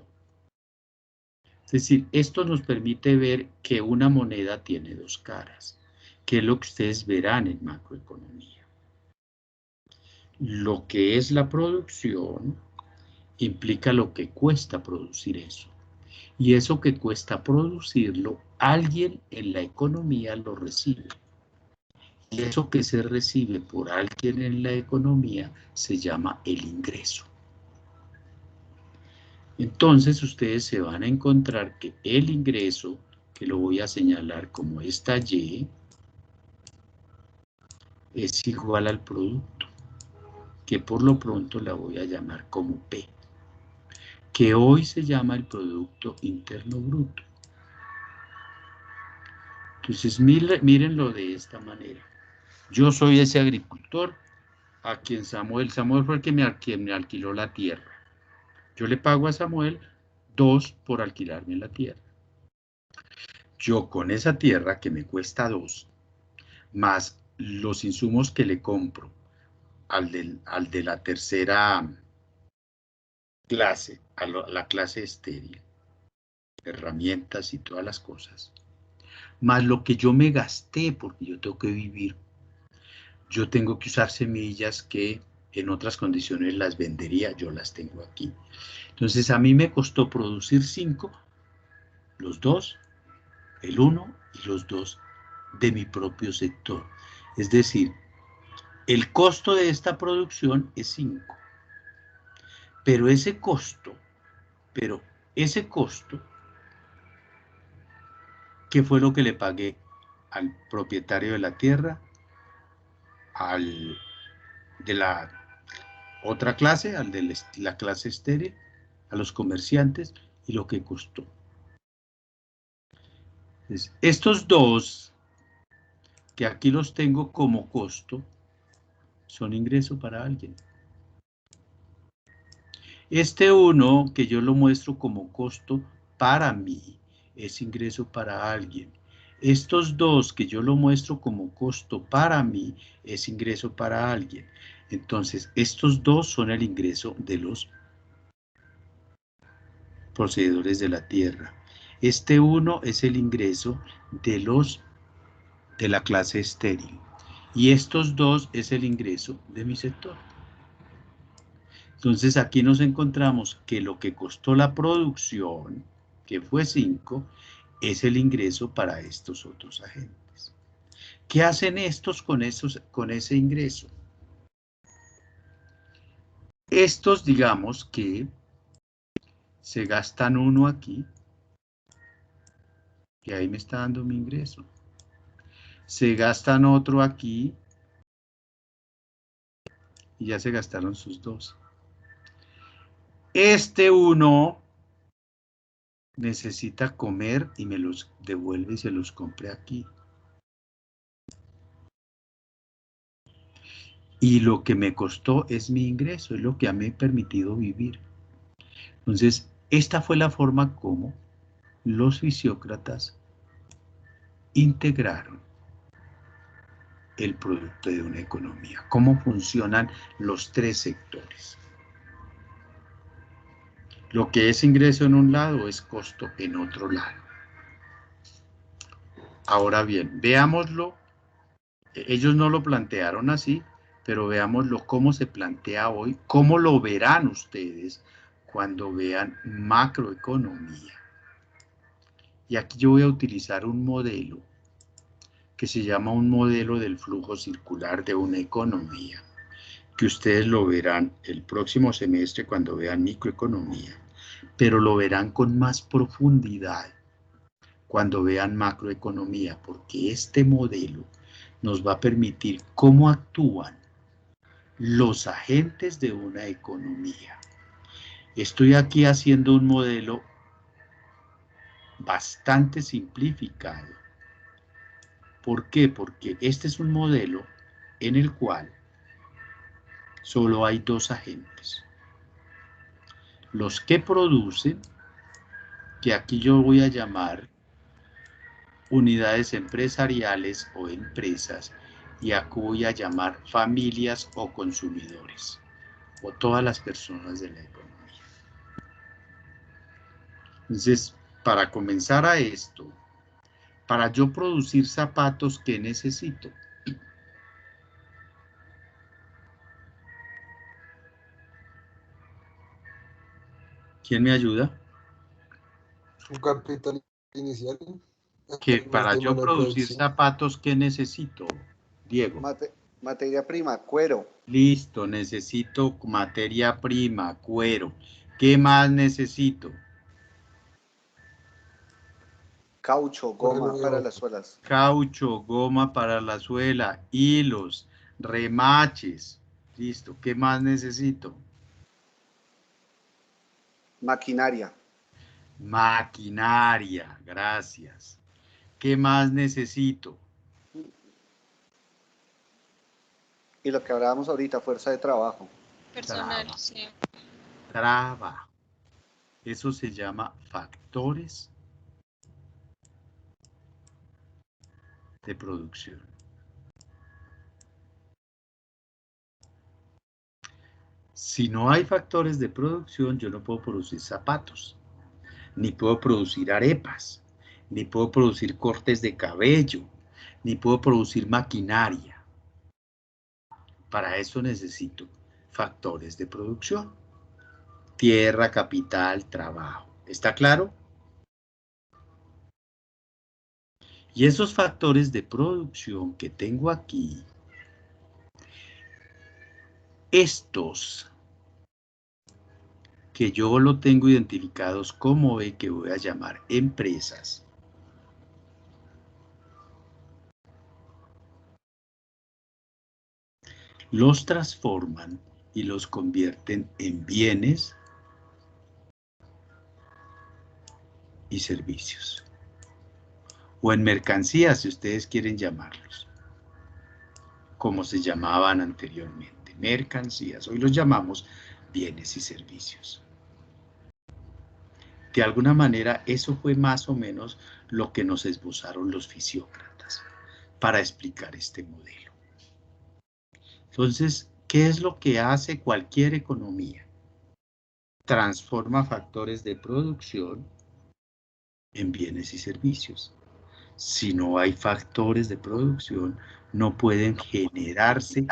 Es decir, esto nos permite ver que una moneda tiene dos caras, que es lo que ustedes verán en macroeconomía. Lo que es la producción implica lo que cuesta producir eso. Y eso que cuesta producirlo, alguien en la economía lo recibe. Y eso que se recibe por alguien en la economía se llama el ingreso. Entonces ustedes se van a encontrar que el ingreso, que lo voy a señalar como esta Y, es igual al producto, que por lo pronto la voy a llamar como P, que hoy se llama el Producto Interno Bruto. Entonces mírenlo de esta manera. Yo soy ese agricultor a quien Samuel fue el que me alquiló la tierra. Yo le pago a Samuel 2 por alquilarme la tierra. Yo con esa tierra que me cuesta 2, más los insumos que le compro al de la tercera clase, a la clase estéril, herramientas y todas las cosas, más lo que yo me gasté porque yo tengo que vivir. Yo tengo que usar semillas que en otras condiciones las vendería, yo las tengo aquí. Entonces a mí me costó producir 5, los 2, el 1 y los 2 de mi propio sector. Es decir, el costo de esta producción es 5. Pero ese costo, ¿qué fue lo que le pagué al propietario de la tierra? De la otra clase, al de la clase estéril, a los comerciantes, y lo que costó. Entonces, estos dos, que aquí los tengo como costo, son ingreso para alguien. Este uno, que yo lo muestro como costo para mí, es ingreso para alguien. Estos dos, que yo lo muestro como costo para mí, es ingreso para alguien. Entonces, estos dos son el ingreso de los poseedores de la tierra. Este uno es el ingreso de la clase estéril. Y estos dos es el ingreso de mi sector. Entonces aquí nos encontramos que lo que costó la producción, que fue 5, es el ingreso para estos otros agentes. ¿Qué hacen estos con ese ingreso? Estos, digamos que se gastan uno aquí, y ahí me está dando mi ingreso. Se gastan otro aquí, y ya se gastaron sus 2. Este uno necesita comer y me los devuelve y se los compre aquí. Y lo que me costó es mi ingreso, es lo que me ha permitido vivir. Entonces, esta fue la forma como los fisiócratas integraron el producto de una economía, cómo funcionan los 3 sectores. Lo que es ingreso en un lado es costo en otro lado. Ahora bien, veámoslo. Ellos no lo plantearon así, pero veámoslo cómo se plantea hoy, cómo lo verán ustedes cuando vean macroeconomía. Y aquí yo voy a utilizar un modelo que se llama un modelo del flujo circular de una economía, que ustedes lo verán el próximo semestre cuando vean microeconomía, pero lo verán con más profundidad cuando vean macroeconomía, porque este modelo nos va a permitir cómo actúan los agentes de una economía. Estoy aquí haciendo un modelo bastante simplificado. ¿Por qué? Porque este es un modelo en el cual solo hay 2 agentes. Los que producen, que aquí yo voy a llamar unidades empresariales o empresas, y aquí voy a llamar familias o consumidores, o todas las personas de la economía. Entonces, para comenzar a esto, para yo producir zapatos, ¿qué necesito? ¿Quién me ayuda? Un capital inicial. Que además para de yo mano de producir producción. zapatos, ¿qué necesito, Diego? Materia prima, cuero. Listo, necesito materia prima, cuero. ¿Qué más necesito? Caucho, goma para las suelas. Caucho, goma para la suela, hilos, remaches. Listo, ¿qué más necesito? Maquinaria. Maquinaria, gracias. ¿Qué más necesito? Y lo que hablábamos ahorita, fuerza de trabajo. Personal, Trabajo. sí. Trabajo. Eso se llama factores de producción. Si no hay factores de producción, yo no puedo producir zapatos, ni puedo producir arepas, ni puedo producir cortes de cabello, ni puedo producir maquinaria. Para eso necesito factores de producción. Tierra, capital, trabajo. ¿Está claro? Y esos factores de producción que tengo aquí, estos que yo lo tengo identificados como ve que voy a llamar empresas, los transforman y los convierten en bienes y servicios. O en mercancías, si ustedes quieren llamarlos, como se llamaban anteriormente, mercancías. Hoy los llamamos bienes y servicios. De alguna manera, eso fue más o menos lo que nos esbozaron los fisiócratas para explicar este modelo. Entonces, ¿qué es lo que hace cualquier economía? Transforma factores de producción en bienes y servicios. Si no hay factores de producción, no pueden generarse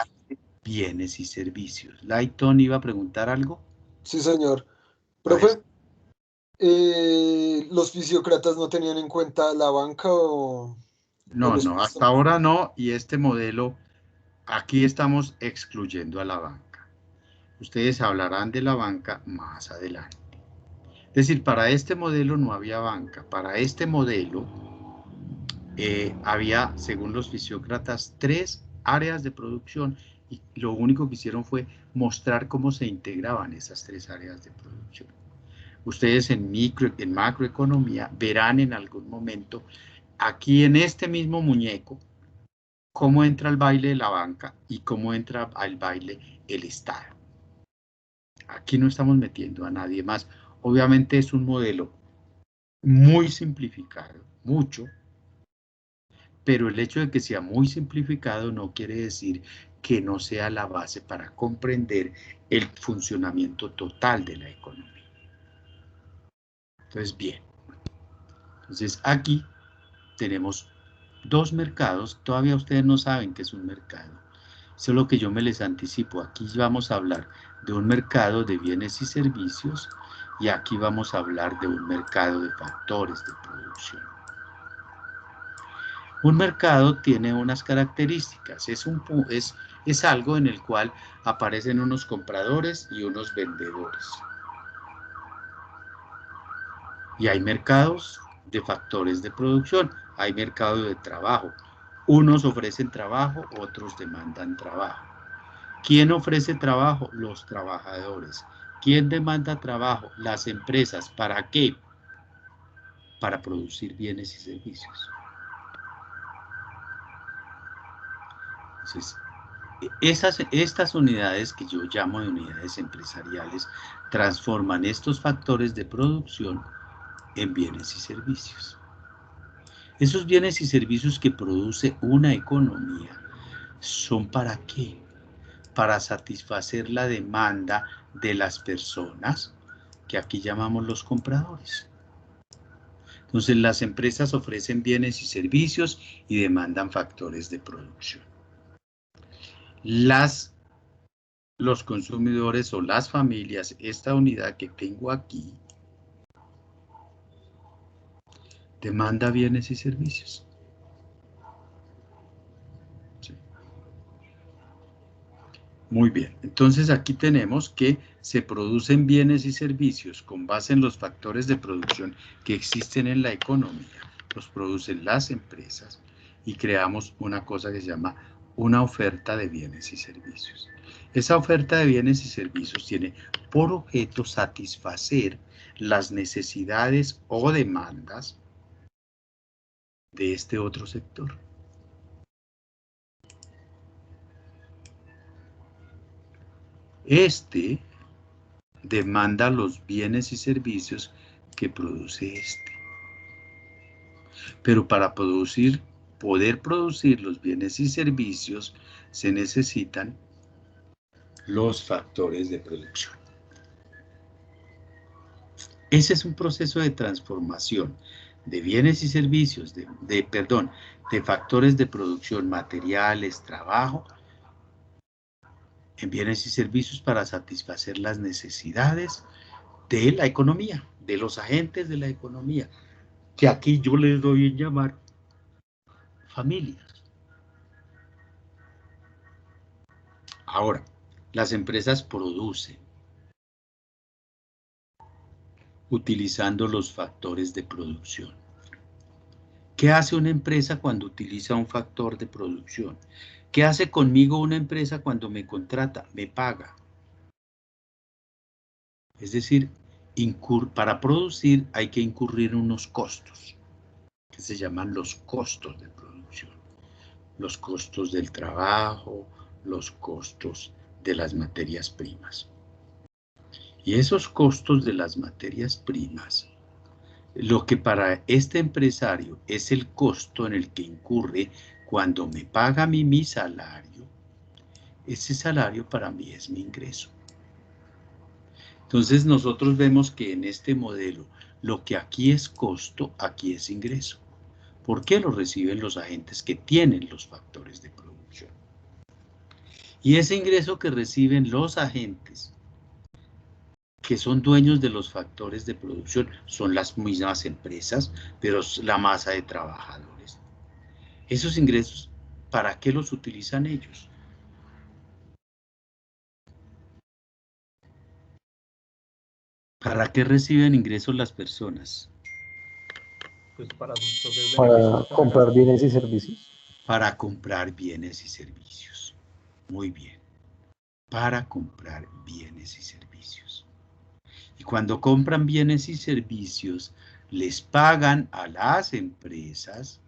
bienes y servicios. Layton iba a preguntar algo. Sí, señor. Profe, ¿los fisiócratas no tenían en cuenta la banca o No, los no, hasta ahora no, y este modelo, aquí estamos excluyendo a la banca. Ustedes hablarán de la banca más adelante. Es decir, para este modelo no había banca, para este modelo había, según los fisiócratas, 3 áreas de producción y lo único que hicieron fue mostrar cómo se integraban esas 3 áreas de producción. Ustedes en macroeconomía verán en algún momento, aquí en este mismo muñeco, cómo entra el baile de la banca y cómo entra al baile el Estado. Aquí no estamos metiendo a nadie más. Obviamente es un modelo muy simplificado, mucho, pero el hecho de que sea muy simplificado no quiere decir que no sea la base para comprender el funcionamiento total de la economía. Entonces, bien. Entonces, aquí tenemos 2 mercados. Todavía ustedes no saben qué es un mercado. Eso es lo que yo me les anticipo. Aquí vamos a hablar de un mercado de bienes y servicios y aquí vamos a hablar de un mercado de factores de producción. Un mercado tiene unas características, es algo en el cual aparecen unos compradores y unos vendedores. Y hay mercados de factores de producción, hay mercado de trabajo. Unos ofrecen trabajo, otros demandan trabajo. ¿Quién ofrece trabajo? Los trabajadores. ¿Quién demanda trabajo? Las empresas. ¿Para qué? Para producir bienes y servicios. Entonces, estas unidades que yo llamo de unidades empresariales transforman estos factores de producción en bienes y servicios. Esos bienes y servicios que produce una economía ¿Son para qué? Para satisfacer la demanda de las personas, que aquí llamamos los compradores. Entonces, las empresas ofrecen bienes y servicios y demandan factores de producción. Los consumidores o las familias, esta unidad que tengo aquí, demanda bienes y servicios. Sí. Muy bien, entonces aquí tenemos que se producen bienes y servicios con base en los factores de producción que existen en la economía, los producen las empresas y creamos una cosa que se llama una oferta de bienes y servicios. Esa oferta de bienes y servicios tiene por objeto satisfacer las necesidades o demandas de este otro sector. Este demanda los bienes y servicios que produce este. Pero para poder producir los bienes y servicios, se necesitan los factores de producción. Ese es un proceso de transformación de bienes y servicios, de factores de producción, materiales, trabajo, en bienes y servicios para satisfacer las necesidades de la economía, de los agentes de la economía, que aquí yo les doy en llamar familias. Ahora, las empresas producen utilizando los factores de producción. ¿Qué hace una empresa cuando utiliza un factor de producción? ¿Qué hace conmigo una empresa cuando me contrata? Me paga. Es decir, para producir hay que incurrir en unos costos, que se llaman los costos de producción. Los costos del trabajo, los costos de las materias primas. Y esos costos de las materias primas, lo que para este empresario es el costo en el que incurre cuando me paga a mí mi salario, ese salario para mí es mi ingreso. Entonces nosotros vemos que en este modelo, lo que aquí es costo, aquí es ingreso. ¿Por qué lo reciben los agentes que tienen los factores de producción? Y ese ingreso que reciben los agentes que son dueños de los factores de producción son las mismas empresas, pero la masa de trabajadores. Esos ingresos, ¿para qué los utilizan ellos? ¿Para qué reciben ingresos las personas? Pues para sus propios Para beneficios. comprar bienes y servicios. Para comprar bienes y servicios. Muy bien. Para comprar bienes y servicios. Y cuando compran bienes y servicios, les pagan a las empresas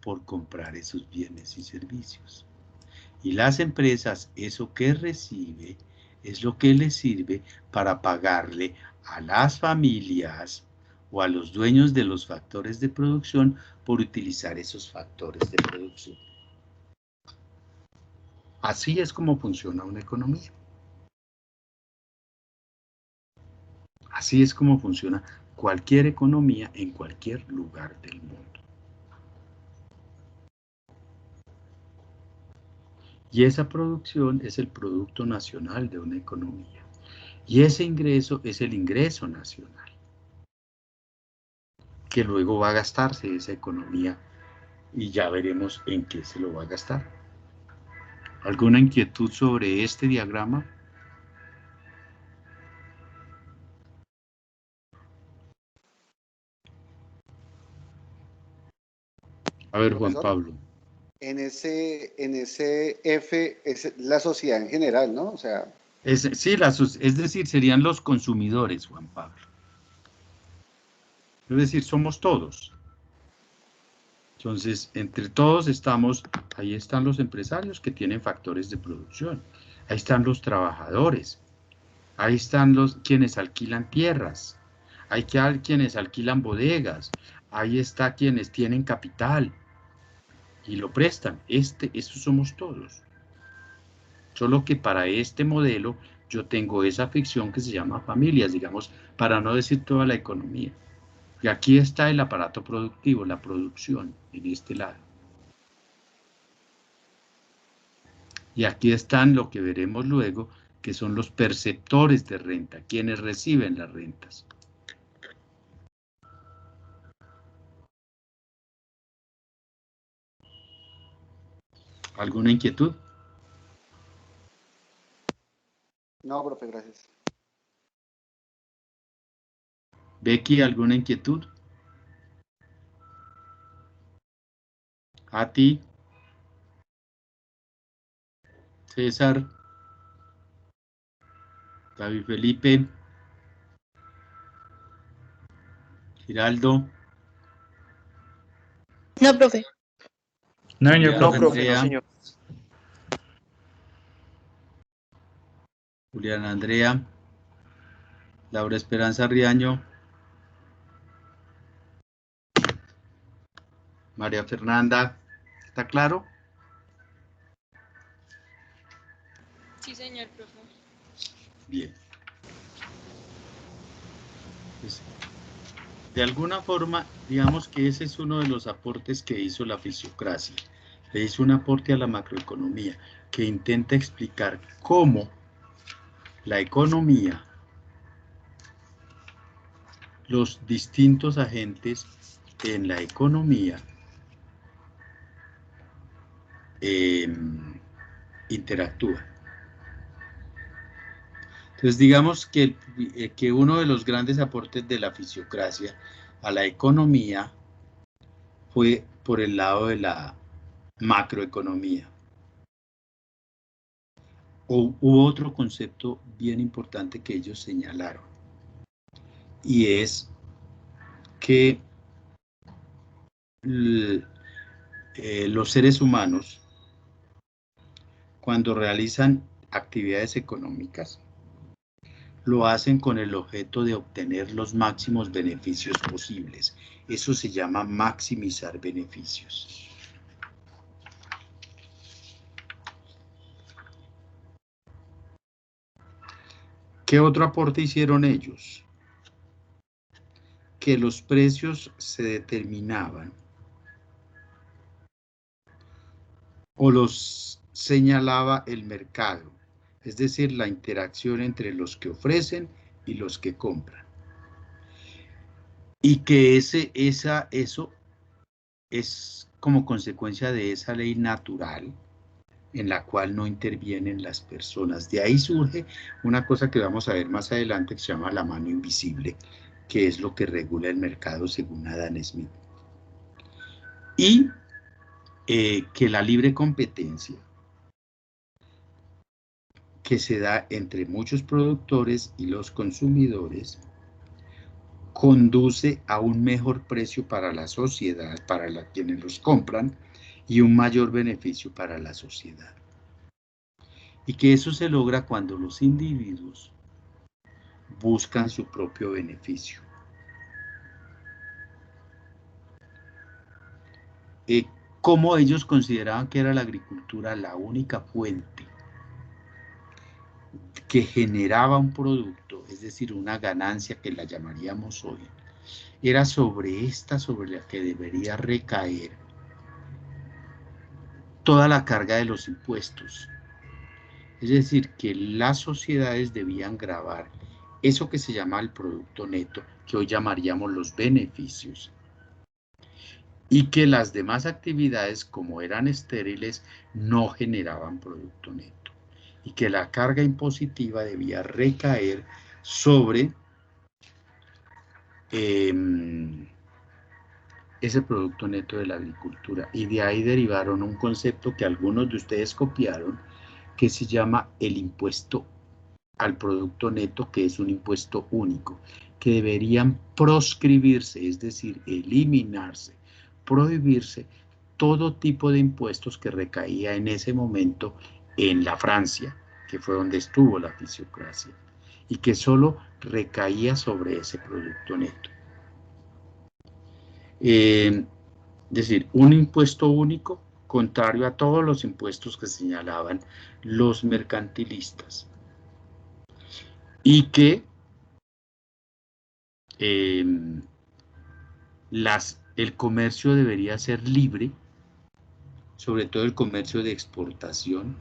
por comprar esos bienes y servicios. Y las empresas, eso que recibe, es lo que les sirve para pagarle a las familias o a los dueños de los factores de producción por utilizar esos factores de producción. Así es como funciona una economía. Así es como funciona cualquier economía en cualquier lugar del mundo. Y esa producción es el producto nacional de una economía. Y ese ingreso es el ingreso nacional, que luego va a gastarse esa economía y ya veremos en qué se lo va a gastar. ¿Alguna inquietud sobre este diagrama? A ver, Juan Profesor, Pablo. en ese F es la sociedad en general, ¿no? O sea, Sí, es decir, serían los consumidores, Juan Pablo. Es decir, somos todos. Entonces, entre todos estamos, ahí están los empresarios que tienen factores de producción, ahí están los trabajadores, ahí están quienes alquilan tierras, hay quienes alquilan bodegas, ahí está quienes tienen capital. y lo prestan. Estos somos todos. Solo que para este modelo yo tengo esa ficción que se llama familias, digamos, para no decir toda la economía. Y aquí está el aparato productivo, la producción, en este lado. Y aquí están lo que veremos luego, que son los perceptores de renta, quienes reciben las rentas. ¿Alguna inquietud? No, profe, gracias. Becky, ¿alguna inquietud? A ti. César. David Felipe. Giraldo. No, profe. No, señor Julián profe. No, profe, no, Andrea. señor. Julián Andrea. Laura Esperanza Riaño. María Fernanda. ¿Está claro? Sí, señor profe. Bien. Pues, de alguna forma, digamos que ese es uno de los aportes que hizo la fisiocracia. Le hizo un aporte a la macroeconomía que intenta explicar cómo la economía, los distintos agentes en la economía interactúan. Entonces digamos que uno de los grandes aportes de la fisiocracia a la economía fue por el lado de la macroeconomía. Hubo otro concepto bien importante que ellos señalaron, y es que los seres humanos, cuando realizan actividades económicas, lo hacen con el objeto de obtener los máximos beneficios posibles. Eso se llama maximizar beneficios. ¿Qué otro aporte hicieron ellos? Que los precios se determinaban o los señalaba el mercado, es decir, la interacción entre los que ofrecen y los que compran. Y que eso es como consecuencia de esa ley natural en la cual no intervienen las personas. De ahí surge una cosa que vamos a ver más adelante que se llama la mano invisible, que es lo que regula el mercado según Adam Smith. Y que la libre competencia que se da entre muchos productores y los consumidores conduce a un mejor precio para la sociedad, para quienes los compran, y un mayor beneficio para la sociedad. Y que eso se logra cuando los individuos buscan su propio beneficio. Como ellos consideraban que era la agricultura la única fuente que generaba un producto, es decir, una ganancia que la llamaríamos hoy, era sobre la que debería recaer toda la carga de los impuestos. Es decir, que las sociedades debían gravar eso que se llama el producto neto, que hoy llamaríamos los beneficios, y que las demás actividades, como eran estériles, no generaban producto neto, y que la carga impositiva debía recaer sobre ese producto neto de la agricultura. Y de ahí derivaron un concepto que algunos de ustedes copiaron, que se llama el impuesto al producto neto, que es un impuesto único, que deberían proscribirse, es decir, eliminarse, prohibirse todo tipo de impuestos que recaía en ese momento en la Francia, que fue donde estuvo la fisiocracia, y que solo recaía sobre ese producto neto. Es decir, un impuesto único contrario a todos los impuestos que señalaban los mercantilistas, y que el comercio debería ser libre, sobre todo el comercio de exportación,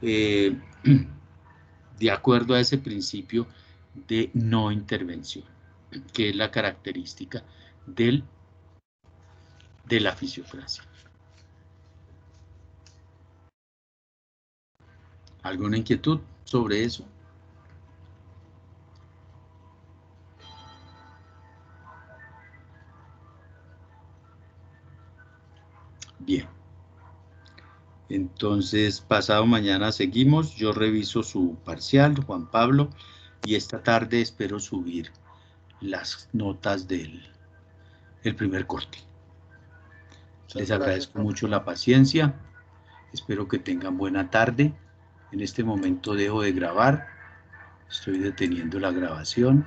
de acuerdo a ese principio de no intervención, que es la característica de la fisiocracia. ¿Alguna inquietud sobre eso? Bien. Entonces, pasado mañana seguimos. Yo reviso su parcial, Juan Pablo, y esta tarde espero subir las notas del primer corte. Les agradezco mucho la paciencia. Espero que tengan buena tarde. En este momento dejo de grabar. Estoy deteniendo la grabación.